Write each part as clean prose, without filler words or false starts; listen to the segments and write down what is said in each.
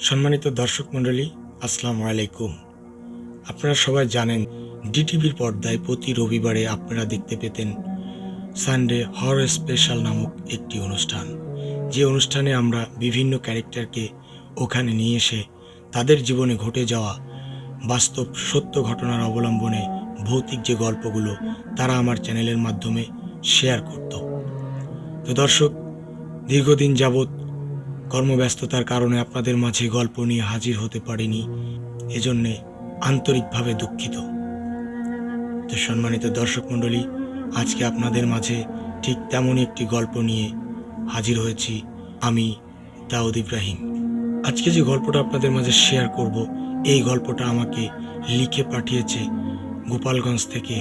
সম্মানিত দর্শক মণ্ডলী, আসসালামু আলাইকুম। আপনারা সবাই জানেন, ডিটিভির পর্দায় প্রতি রবিবারে আপনারা দেখতে পেতেন সানডে হরর স্পেশাল নামক একটি অনুষ্ঠান। যে অনুষ্ঠানে আমরা বিভিন্ন ক্যারেক্টারকে ওখানে নিয়ে এসে তাদের জীবনে ঘটে যাওয়া বাস্তব সত্য ঘটনার অবলম্বনে ভৌতিক যে গল্পগুলো তারা আমার চ্যানেলের মাধ্যমে শেয়ার করত। তো দর্শক, দীর্ঘদিন যাবৎ কর্মব্যস্ততার কারণে আপনাদের মাঝে গল্প নিয়ে হাজির হতে পারিনি, এজন্যে আন্তরিকভাবে দুঃখিত। তো সম্মানিত দর্শক মণ্ডলী, আজকে আপনাদের মাঝে ঠিক তেমনই একটি গল্প নিয়ে হাজির হয়েছি আমি, দাউদ ইব্রাহিম। আজকে যে গল্পটা আপনাদের মাঝে শেয়ার করব, এই গল্পটা আমাকে লিখে পাঠিয়েছে গোপালগঞ্জ থেকে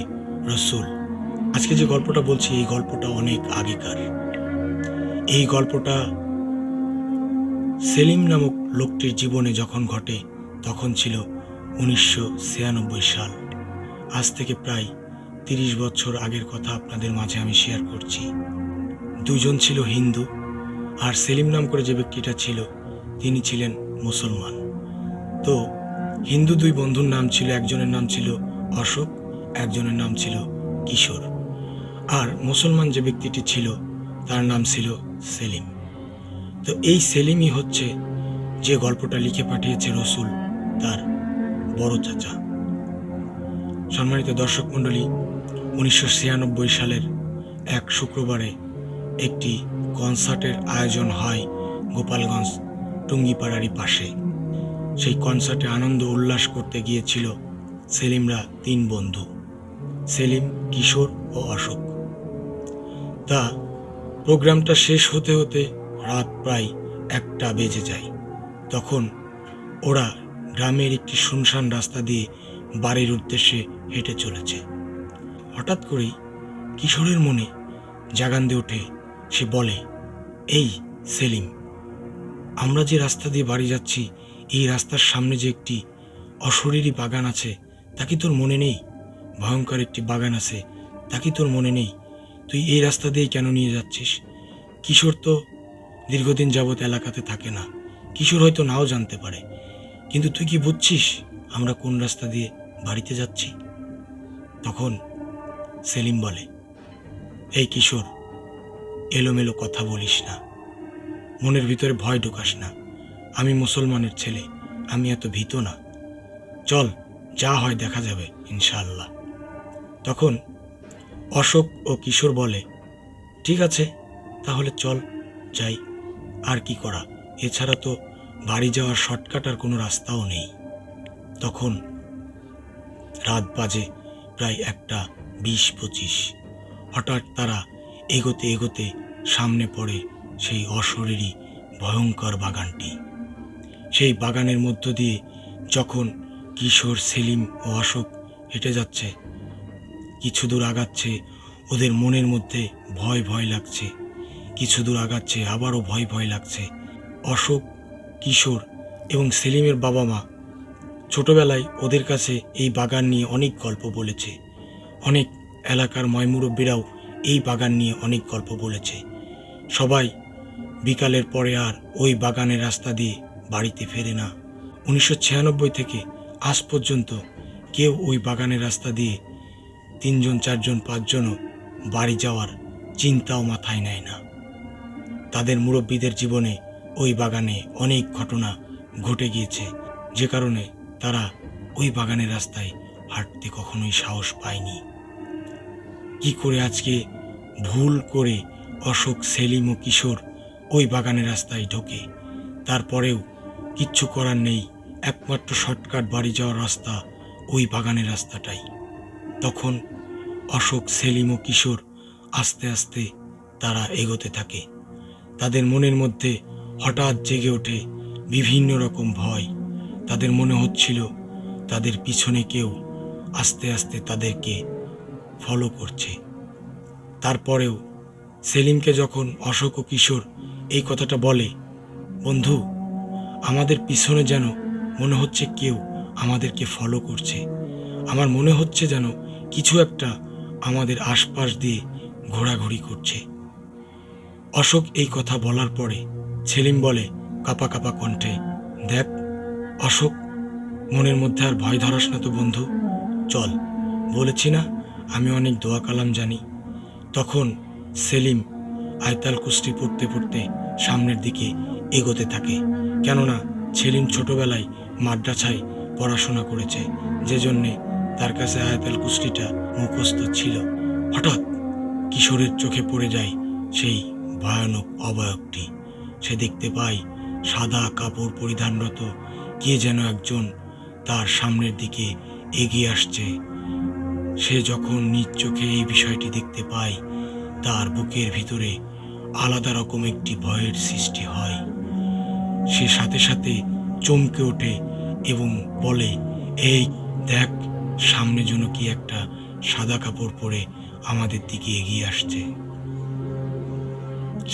রসুল। আজকে যে গল্পটা বলছি, এই গল্পটা অনেক আগেকার। এই গল্পটা সেলিম নামক লোকটির জীবনে যখন ঘটে তখন ছিল 1996 সাল। আজ থেকে প্রায় 30 বছর আগের কথা আপনাদের মাঝে আমি শেয়ার করছি। দুজন ছিল হিন্দু, আর সেলিম নাম করে যে ব্যক্তিটা ছিল তিনি ছিলেন মুসলমান। তো হিন্দু দুই বন্ধুর নাম ছিল, একজনের নাম ছিল অশোক, একজনের নাম ছিল কিশোর। আর মুসলমান যে ব্যক্তিটি ছিল তার নাম ছিল সেলিম। তো এই সেলিমই হচ্ছে যে গল্পটা লিখে পাঠিয়েছে রসুল, তার বড় চাচা। সম্মানিত দর্শক মণ্ডলী, 1996 সালের এক শুক্রবারে একটি কনসার্টের আয়োজন হয় গোপালগঞ্জ টুঙ্গিপাড়ারই পাশে। সেই কনসার্টে আনন্দ উল্লাস করতে গিয়েছিল সেলিমরা 3 বন্ধু, সেলিম, কিশোর ও অশোক। তা প্রোগ্রামটা শেষ হতে হতে রাত প্রায় 1টা বেজে যায়। তখন ওরা গ্রামের একটি শুনশান রাস্তা দিয়ে বাড়ির উদ্দেশ্যে হেঁটে চলেছে। হঠাৎ করেই কিশোরের মনে জাগান্দে ওঠে। সে বলে, এই সেলিম, আমরা যে রাস্তা দিয়ে বাড়ি যাচ্ছি, এই রাস্তার সামনে যে একটি অশরীরী বাগান আছে, তা কি তোর মনে নেই? ভয়ঙ্কর একটি বাগান আছে, তা কি তোর মনে নেই? তুই এই রাস্তা দিয়ে কেন নিয়ে যাচ্ছিস? কিশোর তো দীর্ঘদিন যাবৎ এলাকাতে থাকে না, কিশোর হয়তো নাও জানতে পারে, কিন্তু তুই কি বুঝছিস আমরা কোন রাস্তা দিয়ে বাড়িতে যাচ্ছি? তখন সেলিম বলে, এই কিশোর, এলোমেলো কথা বলিস না, মনের ভিতরে ভয় ঢোকাস না। আমি মুসলমানের ছেলে, আমি এত ভীত না। চল, যা হয় দেখা যাবে ইনশাআল্লাহ। তখন অশোক ও কিশোর বলে, ঠিক আছে, তাহলে চল যাই, আর কি করা, এছাড়া তো বাড়ি যাওয়ার শর্টকাট আর কোনো রাস্তাও নেই। তখন রাত বাজে প্রায় 1:20-25। হঠাৎ তারা এগোতে এগোতে সামনে পড়ে সেই অশরীরী ভয়ঙ্কর বাগানটি। সেই বাগানের মধ্য দিয়ে যখন কিশোর, সেলিম ও অশোক হেঁটে যাচ্ছে, কিছু দূর আগাচ্ছে, ওদের মনের মধ্যে ভয় ভয় লাগছে। কিছু দূর আগাচ্ছে, আবারও ভয় ভয় লাগছে। অশোক, কিশোর এবং সেলিমের বাবা মা ছোটবেলায় ওদের কাছে এই বাগান নিয়ে অনেক গল্প বলেছে। অনেক এলাকার ময়মুরব্বীরাও এই বাগান নিয়ে অনেক গল্প বলেছে। সবাই বিকালের পরে আর ওই বাগানের রাস্তা দিয়ে বাড়িতে ফেরে না। 1996 থেকে আজ পর্যন্ত কেউ ওই বাগানের রাস্তা দিয়ে 3 জন, 4 জন, 5 জনও বাড়ি যাওয়ার চিন্তাও মাথায় নেয় না। তাদের মুরব্বীদের জীবনে ওই বাগানে অনেক ঘটনা ঘটে গিয়েছে, যে কারণে তারা ওই বাগানের রাস্তায় হাঁটতে কখনোই সাহস পায়নি। কি করে আজকে ভুল করে অশোক, সেলিম ও কিশোর ওই বাগানের রাস্তায় ঢোকে, তারপরেও কিচ্ছু করার নেই, একমাত্র শর্টকাট বাড়ি যাওয়ার রাস্তা ওই বাগানের রাস্তাটাই। তখন অশোক, সেলিম ও কিশোর আস্তে আস্তে তারা এগোতে থাকে। তাদের মনের মধ্যে হঠাৎ জেগে ওঠে বিভিন্ন রকম ভয়। তাদের মনে হচ্ছিল তাদের পিছনে কেউ আস্তে আস্তে তাদেরকে ফলো করছে। তারপরেও সেলিমকে যখন অশোক ও কিশোর এই কথাটা বলে, বন্ধু, আমাদের পিছনে যেন মনে হচ্ছে কেউ আমাদেরকে ফলো করছে, আমার মনে হচ্ছে যেন কিছু একটা আমাদের আশপাশ দিয়ে ঘোরাঘুরি করছে। অশোক এই কথা বলার পরে সেলিম বলে কাঁপা কাঁপা কণ্ঠে, দেখ অশোক, মনের মধ্যে আর ভয় ধরাস না তো বন্ধু, চল, বলেছি না আমি অনেক দোয়া কালাম জানি। তখন সেলিম আয়তাল কুস্তি পড়তে পড়তে সামনের দিকে এগোতে থাকে। কেননা সেলিম ছোটবেলায় মাদ্রাসায় পড়াশোনা করেছে, যে জন্যে তার কাছে আয়তাল কুস্তিটা মুখস্থ ছিল। হঠাৎ কিশোরের চোখে পড়ে যায় সেই ভয়ানক অবয়বটি। সে দেখতে পায় সাদা কাপড় পরিধানরত কে যেন একজন তার সামনের দিকে এগিয়ে আসছে। সে যখন নিজ চোখে এই বিষয়টি দেখতে পায়, তার বুকের ভিতরে আলাদা রকম একটি ভয়ের সৃষ্টি হয়। সে সাথে সাথে চমকে ওঠে এবং বলে, এই দেখ, সামনে যেন কি একটা সাদা কাপড় পরে আমাদের দিকে এগিয়ে আসছে।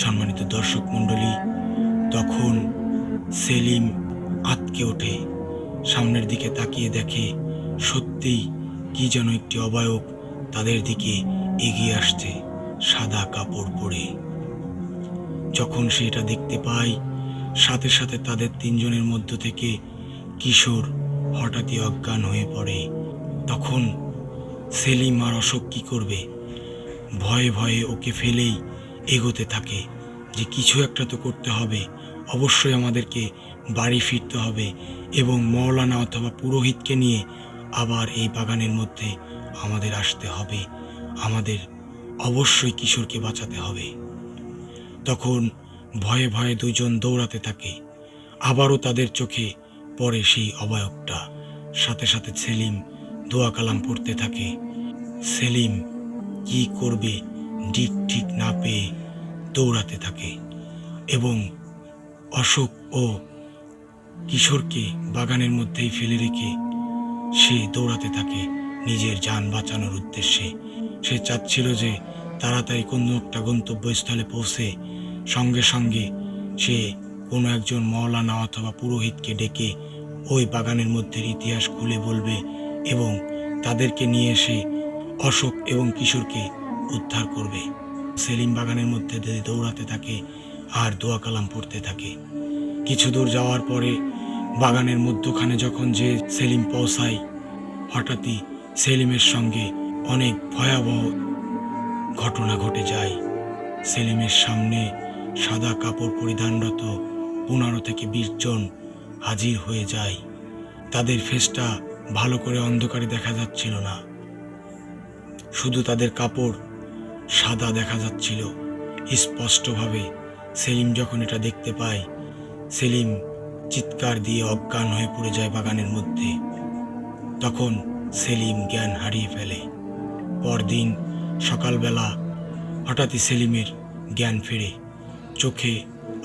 সম্মানিত দর্শক মণ্ডলী, তখন সেলিম আঁতকে ওঠে, সামনের দিকে তাকিয়ে দেখে সত্যিই কি যেন একটি অবয়ব তাদের দিকে এগিয়ে আসছে সাদা কাপড় পরে। যখন সে এটা দেখতে পায়, সাথে সাথে তাদের তিনজনের মধ্য থেকে কিশোর হঠাৎই অজ্ঞান হয়ে পড়ে। তখন সেলিম আর অশোক কি করবে? ভয়ে ভয়ে ওকে ফেলেই এগোতে থাকে যে কিছু একটা তো করতে হবে, অবশ্যই আমাদেরকে বাড়ি ফিরতে হবে এবং মওলানা অথবা পুরোহিতকে নিয়ে আবার এই বাগানের মধ্যে আমাদের আসতে হবে, আমাদের অবশ্যই কিশোরকে বাঁচাতে হবে। তখন ভয়ে ভয়ে দুইজন দৌড়াতে থাকে। আবারও তাদের চোখে পড়ে সেই অবয়বটা। সাথে সাথে সেলিম দোয়া কালাম পড়তে থাকে। সেলিম কি করবে দিক ঠিক না পেয়ে দৌড়াতে থাকে এবং অশোক ও কিশোরকে বাগানের মধ্যেই ফেলে রেখে সে দৌড়াতে থাকে নিজের যান বাঁচানোর উদ্দেশ্যে। সে চাচ্ছিল যে তাড়াতাড়ি কোনো একটা গন্তব্যস্থলে পৌঁছে সঙ্গে সঙ্গে সে কোনো একজন মওলানা অথবা পুরোহিতকে ডেকে ওই বাগানের মধ্যে ইতিহাস খুলে বলবে এবং তাদেরকে নিয়ে এসে অশোক এবং কিশোরকে উদ্ধার করবে। সেলিম বাগানের মধ্যে দিয়ে দৌড়াতে থাকে আর দোয়া কালাম পড়তে থাকে। কিছু দূর যাওয়ার পরে বাগানের মধ্যখানে যখন যে সেলিম পৌঁছায়, হঠাৎই সেলিমের সঙ্গে অনেক ভয়াবহ ঘটনা ঘটে যায়। সেলিমের সামনে সাদা কাপড় পরিধানরত 15 থেকে 20 জন হাজির হয়ে যায়। তাদের ফেসটা ভালো করে অন্ধকারে দেখা যাচ্ছিল না, শুধু তাদের কাপড় সাদা দেখা যাচ্ছিল স্পষ্টভাবে। সেলিম যখন এটা দেখতে পায়, সেলিম চিৎকার দিয়ে অজ্ঞান হয়ে পড়ে যায় বাগানের মধ্যে। তখন সেলিম জ্ঞান হারিয়ে ফেলে। পরদিন সকালবেলা হঠাৎই সেলিমের জ্ঞান ফেরে। চোখে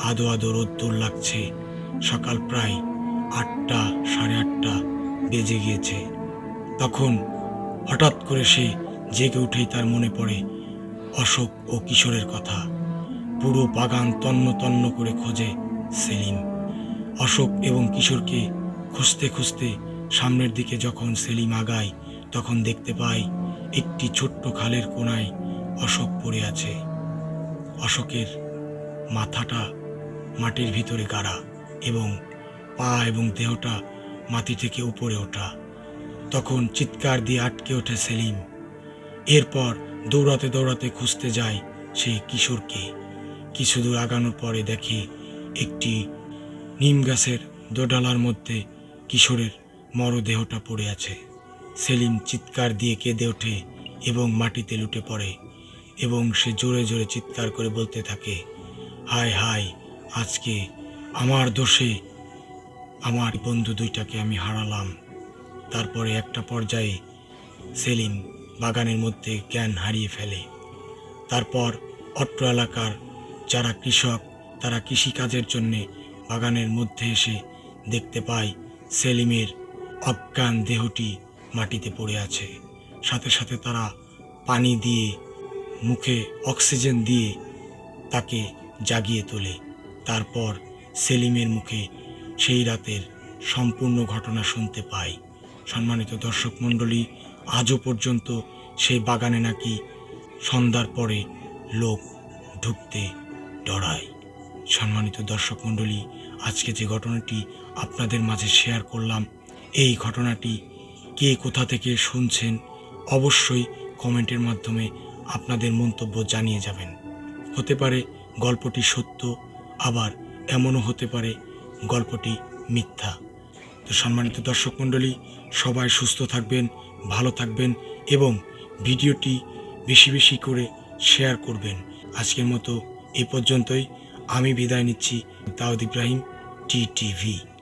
আদো আদো রোদ্দুর লাগছে। সকাল প্রায় 8টা, 8:30 বেজে গিয়েছে। তখন হঠাৎ করে সে জেগে উঠেই তার মনে পড়ে অশোক ও কিশোরের কথা। পুরো বাগান তন্ন তন্ন করে খোঁজে সেলিম। অশোক এবং কিশোরকে খুঁজতে খুঁজতে সামনের দিকে যখন সেলিম আগায়, তখন দেখতে পায় একটি ছোট্ট খালের কোণায় অশোক পড়ে আছে। অশোকের মাথাটা মাটির ভিতরে গাড়া এবং পা এবং দেহটা মাটি থেকে উপরে ওঠা। তখন চিৎকার দিয়ে আটকে ওঠে সেলিম। এরপর দৌড়াতে দৌড়াতে খুঁজতে যায় সে কিশোরকে। কিছু দূর আগানোর পরে দেখে একটি নিম গাছের দোডালার মধ্যে কিশোরের মরদেহটা পড়ে আছে। সেলিম চিৎকার দিয়ে কেঁদে ওঠে এবং মাটিতে লুটে পড়ে এবং সে জোরে জোরে চিৎকার করে বলতে থাকে, হায় হায়, আজকে আমার দোষে আমার বন্ধু দুইটাকে আমি হারালাম। তারপরে একটা পর্যায়ে সেলিম বাগানের মধ্যে জ্ঞান হারিয়ে ফেলে। তারপর অট্ট এলাকার যারা কৃষক, তারা কৃষিকাজের জন্যে বাগানের মধ্যে এসে দেখতে পায় সেলিমের অজ্ঞান দেহটি মাটিতে পড়ে আছে। সাথে সাথে তারা পানি দিয়ে, মুখে অক্সিজেন দিয়ে তাকে জাগিয়ে তোলে। তারপর সেলিমের মুখে সেই রাতের সম্পূর্ণ ঘটনা শুনতে পায়। সম্মানিত দর্শক মণ্ডলী, আজও পর্যন্ত সেই বাগানে নাকি সন্ধ্যার পরে লোক ঢুকতে ডরায়। সম্মানিত দর্শক মণ্ডলী, আজকে যে ঘটনাটি আপনাদের মাঝে শেয়ার করলাম, এই ঘটনাটি কে কোথা থেকে শুনছেন অবশ্যই কমেন্টের মাধ্যমে আপনাদের মন্তব্য জানিয়ে যাবেন। হতে পারে গল্পটি সত্য, আবার এমনও হতে পারে গল্পটি মিথ্যা। তো সম্মানিত দর্শক মণ্ডলী, সবাই সুস্থ থাকবেন, ভালো থাকবেন এবং ভিডিওটি বেশি বেশি করে শেয়ার করবেন। আজকের মতো এই পর্যন্তই। আমি বিদায় নিচ্ছি। দাউদ ইব্রাহিম, TTV।